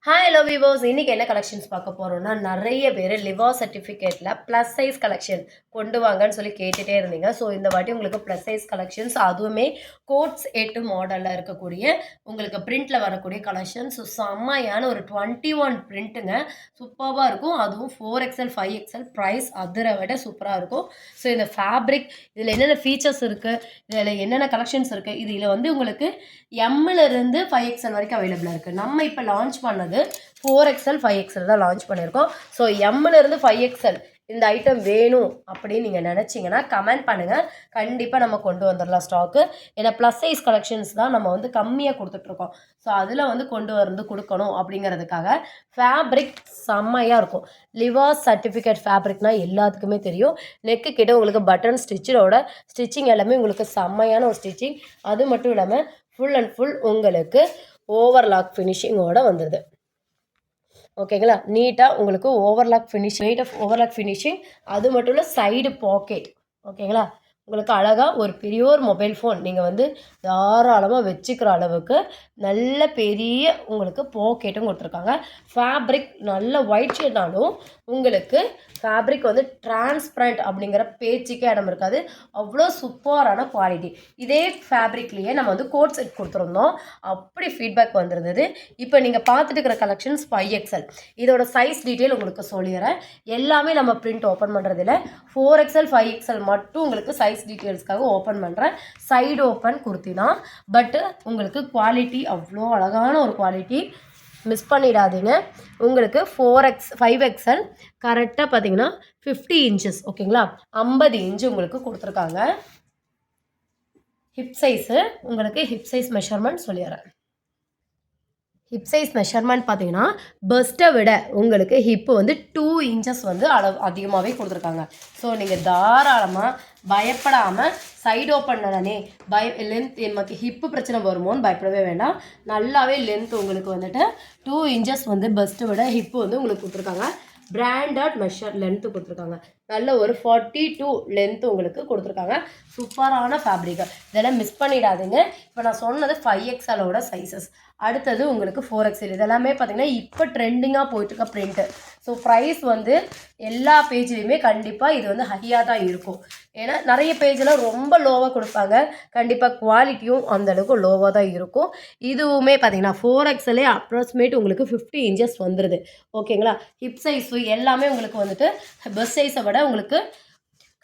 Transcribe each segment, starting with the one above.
Hi hello விவோஸ், இன்றைக்கி என்ன collections பார்க்க போகிறோம்னா, நிறைய பேர் லிவர் சர்டிஃபிகேட்டில் ப்ளஸ் சைஸ் கலெக்ஷன் கொண்டு வாங்கன்னு சொல்லி கேட்டுகிட்டே இருந்தீங்க. ஸோ இந்த வாட்டி உங்களுக்கு ப்ளஸ் சைஸ் கலெக்ஷன்ஸ், அதுவுமே கோட்ஸ் 8 மாடலில் இருக்கக்கூடிய உங்களுக்கு பிரிண்டில் வரக்கூடிய கலெக்ஷன். ஸோ செம்மையான ஒரு 21 பிரிண்ட்டுங்க, சூப்பராக இருக்கும். அதுவும் 4XL 5XL ப்ரைஸ் அதிரை விட சூப்பராக இருக்கும். ஸோ இந்த ஃபேப்ரிக் இதில் என்னென்ன ஃபீச்சர்ஸ் இருக்குது, இதில் என்னென்ன கலெக்ஷன்ஸ் இருக்குது, இதில் வந்து உங்களுக்கு எம்மிலிருந்து 5XL வரைக்கும் அவைலபிளாக இருக்குது. நம்ம இப்போ லான்ச் பண்ணது 4XL 5XL தான் லான்ச் பண்ணியிருக்கோம். ஸோ எம்மிலிருந்து 5XL இந்த ஐட்டம் வேணும் அப்படின்னு நீங்கள் நினச்சிங்கன்னா கமெண்ட் பண்ணுங்கள். கண்டிப்பாக நம்ம கொண்டு வந்துடலாம் ஸ்டாக்கு. ஏன்னா ப்ளஸ் சைஸ் கலெக்ஷன்ஸ் தான் நம்ம வந்து கம்மியாக கொடுத்துட்ருக்கோம். ஸோ அதில் வந்து கொண்டு வந்து கொடுக்கணும் அப்படிங்கிறதுக்காக. ஃபேப்ரிக் செம்மையாக இருக்கும். லிவர் சர்டிஃபிகேட் ஃபேப்ரிக்னால் எல்லாத்துக்குமே தெரியும். நெக்கு கிட்ட உங்களுக்கு பட்டன் ஸ்டிச்சிங் எல்லாமே உங்களுக்கு செம்மையான ஒரு ஸ்டிச்சிங். அது மட்டும் இல்லாமல் ஃபுல் அண்ட் ஃபுல் உங்களுக்கு ஓவர்லாக் ஃபினிஷிங்கோடு வந்துடுது. ஓகேங்களா, நீட்டாக உங்களுக்கு ஓவர்லாக் ஃபினிஷிங். அது மட்டும் இல்லை, சைடு பாக்கெட். ஓகேங்களா, உங்களுக்கு அழகாக ஒரு பெரிய ஒரு மொபைல் ஃபோன் நீங்கள் வந்து தாராளமாக வச்சுக்கிற அளவுக்கு நல்ல பெரிய உங்களுக்கு பாக்கெட்டும் கொடுத்துருக்காங்க. ஃபேப்ரிக் நல்ல ஒயிட் ஷேட்னாலும் உங்களுக்கு ஃபேப்ரிக் வந்து டிரான்ஸ்பரண்ட் அப்படிங்கிற பேச்சுக்கே இடம் இருக்காது. அவ்வளோ சூப்பரான குவாலிட்டி. இதே ஃபேப்ரிக்லேயே நம்ம வந்து கோட் செட் கொடுத்துருந்தோம், அப்படி ஃபீட்பேக் வந்துருந்தது. இப்போ நீங்கள் பார்த்துட்டு இருக்கிற கலெக்ஷன்ஸ் 5XL. இதோட சைஸ் டீட்டெயில் உங்களுக்கு சொல்லிடுறேன். எல்லாமே நம்ம பிரிண்ட் ஓப்பன் பண்ணுறதில்ல. 4XL 5XL மட்டும் உங்களுக்கு சைஸ் டீட்டெயில்ஸ்க்காக ஓப்பன் பண்ணுறேன். சைடு ஓப்பன் குர்த்தி தான், பட்டு உங்களுக்கு குவாலிட்டி அவ்வளோ அழகான ஒரு குவாலிட்டி. மிஸ் பண்ணிடாதீங்க. உங்களுக்கு 5XL கரெக்டாக பார்த்தீங்கன்னா 50 இன்ச்சஸ். ஓகேங்களா, 50 இன்ச்சு உங்களுக்கு கொடுத்துருக்காங்க. ஹிப் சைஸு உங்களுக்கு ஹிப் சைஸ் மெஷர்மெண்ட் சொல்லிடுறேன். ஹிப் சைஸ் மெஷர்மெண்ட் பார்த்தீங்கன்னா பஸ்ட்டை விட உங்களுக்கு ஹிப்பு வந்து 2 இன்ச்சஸ் வந்து அளவு அதிகமாகவே கொடுத்துருக்காங்க. ஸோ நீங்கள் தாராளமாக பயப்படாமல் சைடு ஓப்பன் தானே லென்த் நமக்கு ஹிப்பு பிரச்சனை வருமோன்னு பயப்படவே வேண்டாம். நல்லாவே லென்த் உங்களுக்கு வந்துட்டு 2 இன்ச்சஸ் வந்து பஸ்ட்டை விட ஹிப்பு வந்து உங்களுக்கு கொடுத்துருக்காங்க. பிராண்டட் மெஷர் லென்த்து கொடுத்துருக்காங்க. நல்ல ஒரு 42 லென்த்து உங்களுக்கு கொடுத்துருக்காங்க. சூப்பரான ஃபேப்ரிக். இதெல்லாம் மிஸ் பண்ணிடாதீங்க. இப்போ நான் சொன்னது 5XLோட சைஸஸ். அடுத்தது உங்களுக்கு 4XL. இதெல்லாமே பார்த்தீங்கன்னா இப்போ ட்ரெண்டிங்காக போயிட்டுருக்க பிரிண்ட்டு. ஸோ ப்ரைஸ் வந்து எல்லா பேஜ்லேயுமே கண்டிப்பாக இது வந்து ஹையாக தான் இருக்கும். ஏன்னா நிறைய பேஜில் ரொம்ப லோவாக கொடுப்பாங்க. கண்டிப்பாக குவாலிட்டியும் அந்தளவுக்கு லோவாக தான் இருக்கும். இதுவுமே பார்த்தீங்கன்னா 4XLே அப்ராக்சிமேட் உங்களுக்கு 50 இன்ச்சஸ் வந்துடுது. ஓகேங்களா, ஹிப் சைஸு எல்லாமே உங்களுக்கு வந்துட்டு பஸ் சைஸை விட உங்களுக்கு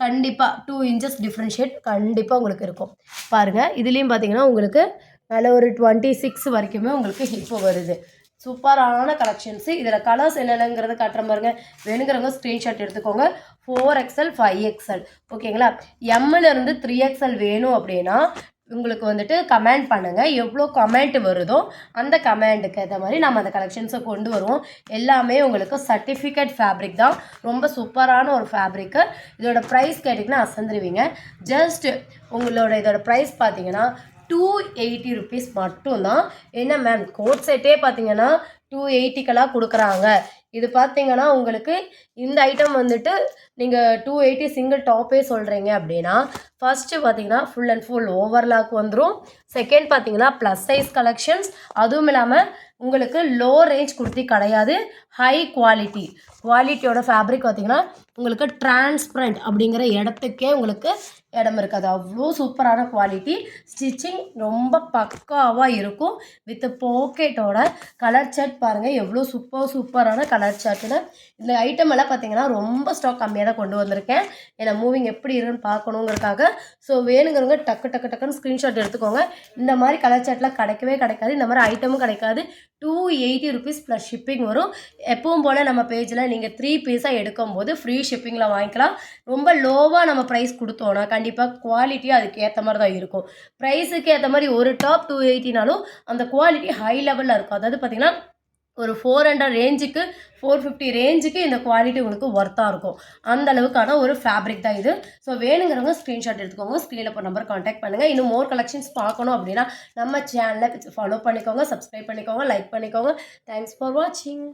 கண்டிப்பாக 2 இன்ச்சஸ் டிஃப்ரென்ஷியேட் கண்டிப்பாக உங்களுக்கு இருக்கும். பாருங்கள், இதுலேயும் பார்த்தீங்கன்னா உங்களுக்கு நல்ல ஒரு 26 வரைக்குமே உங்களுக்கு ஹிப்பு வருது. சூப்பரான கலெக்ஷன்ஸு. இதில் கலர்ஸ் என்னென்னங்கிறத காட்டுற பாருங்க. வேணுங்கிறவங்க ஸ்க்ரீன்ஷாட் எடுத்துக்கோங்க. 4XL 5XL. ஓகேங்களா, எம்மிலிருந்து 3XL வேணும் அப்படின்னா உங்களுக்கு வந்துட்டு கமெண்ட் பண்ணுங்கள். எவ்வளோ கமெண்ட் வருதோ அந்த கமெண்ட்டுக்கு ஏற்ற மாதிரி நம்ம அந்த கலெக்ஷன்ஸை கொண்டு வருவோம். எல்லாமே உங்களுக்கு சர்டிஃபிகேட் ஃபேப்ரிக் தான். ரொம்ப சூப்பரான ஒரு ஃபேப்ரிக்கு. இதோட ப்ரைஸ் கேட்டிங்கன்னா அசந்துருவீங்க. ஜஸ்ட் இதோட ப்ரைஸ் பார்த்தீங்கன்னா 280 ருபீஸ் மட்டும்தான். என்ன மேம், கோட் செட்டே பார்த்தீங்கன்னா 280கெல்லாம் கொடுக்குறாங்க. இது பார்த்தீங்கன்னா உங்களுக்கு இந்த ஐட்டம் வந்துட்டு நீங்கள் 280 சிங்கிள் டாப்பே சொல்கிறீங்க அப்படின்னா, ஃபஸ்ட்டு பார்த்தீங்கன்னா ஃபுல் அண்ட் ஃபுல் ஓவர்லாக் வந்துடும். செகண்ட் பார்த்தீங்கன்னா ப்ளஸ் சைஸ் கலெக்ஷன்ஸ். அதுவும் இல்லாமல் உங்களுக்கு லோ ரேஞ்ச் குர்த்தி கிடையாது, ஹை குவாலிட்டியோட ஃபேப்ரிக் பார்த்தீங்கன்னா உங்களுக்கு டிரான்ஸ்பரண்ட் அப்படிங்கிற இடத்துக்கே உங்களுக்கு இடம் இருக்காது. அவ்வளோ சூப்பரான குவாலிட்டி. ஸ்டிச்சிங் ரொம்ப பக்காவாக இருக்கும். வித் பாக்கெட்டோட கலர் சார்ட் பாருங்கள் எவ்வளோ சூப்பரான கலர் சார்ட்டுன்னு. இந்த ஐட்டம் எல்லாம் பார்த்தீங்கன்னா ரொம்ப ஸ்டாக் கம்மியாக தான் கொண்டு வந்திருக்கேன். ஏன்னா மூவிங் எப்படி இருக்குன்னு பார்க்கணுங்கிறதுக்காக. ஸோ வேணுங்கிறவங்க டக்குன்னு ஸ்க்ரீன்ஷாட் எடுத்துக்கோங்க. இந்த மாதிரி கலர் சார்ட்லாம் கிடைக்காது. இந்த மாதிரி ஐட்டமும் கிடைக்காது. 280 ருபீஸ் ப்ளஸ் ஷிப்பிங் வரும். எப்பவும் போல் நம்ம பேஜில் நீங்கள் 3 பீஸாக எடுக்கும்போது ஃப்ரீ ஷிப்பிங்கில் வாங்கிக்கலாம். ரொம்ப லோவாக நம்ம ப்ரைஸ் கொடுத்தோன்னா கண்டிப்பாக குவாலிட்டியும் அதுக்கு ஏற்ற மாதிரி தான் இருக்கும். ப்ரைஸுக்கு ஏற்ற மாதிரி ஒரு டாப் 280நாலும் அந்த குவாலிட்டி ஹை லெவலில் இருக்கும். அதாவது பார்த்திங்கன்னா ஒரு 400 ரேஞ்சுக்கு 450 ரேஞ்சுக்கு இந்த குவாலிட்டி உங்களுக்கு ஒர்த்தாக இருக்கும். அந்த அளவுக்கான ஒரு ஃபேப்ரிக் தான் இது. ஸோ வேணுங்கிறவங்க ஸ்க்ரீன்ஷாட் எடுத்துக்கோங்க. ஸ்க்ரீனில் இப்போ நம்பர் காண்டாக்ட் பண்ணுங்கள். இன்னும் மோர் கலெக்ஷன்ஸ் பார்க்கணும் அப்படின்னா நம்ம சேனலை ஃபாலோ பண்ணிக்கோங்க, சப்ஸ்கிரைப் பண்ணிக்கோங்க, லைக் பண்ணிக்கோங்க. தேங்க்ஸ் ஃபார் வாட்சிங்.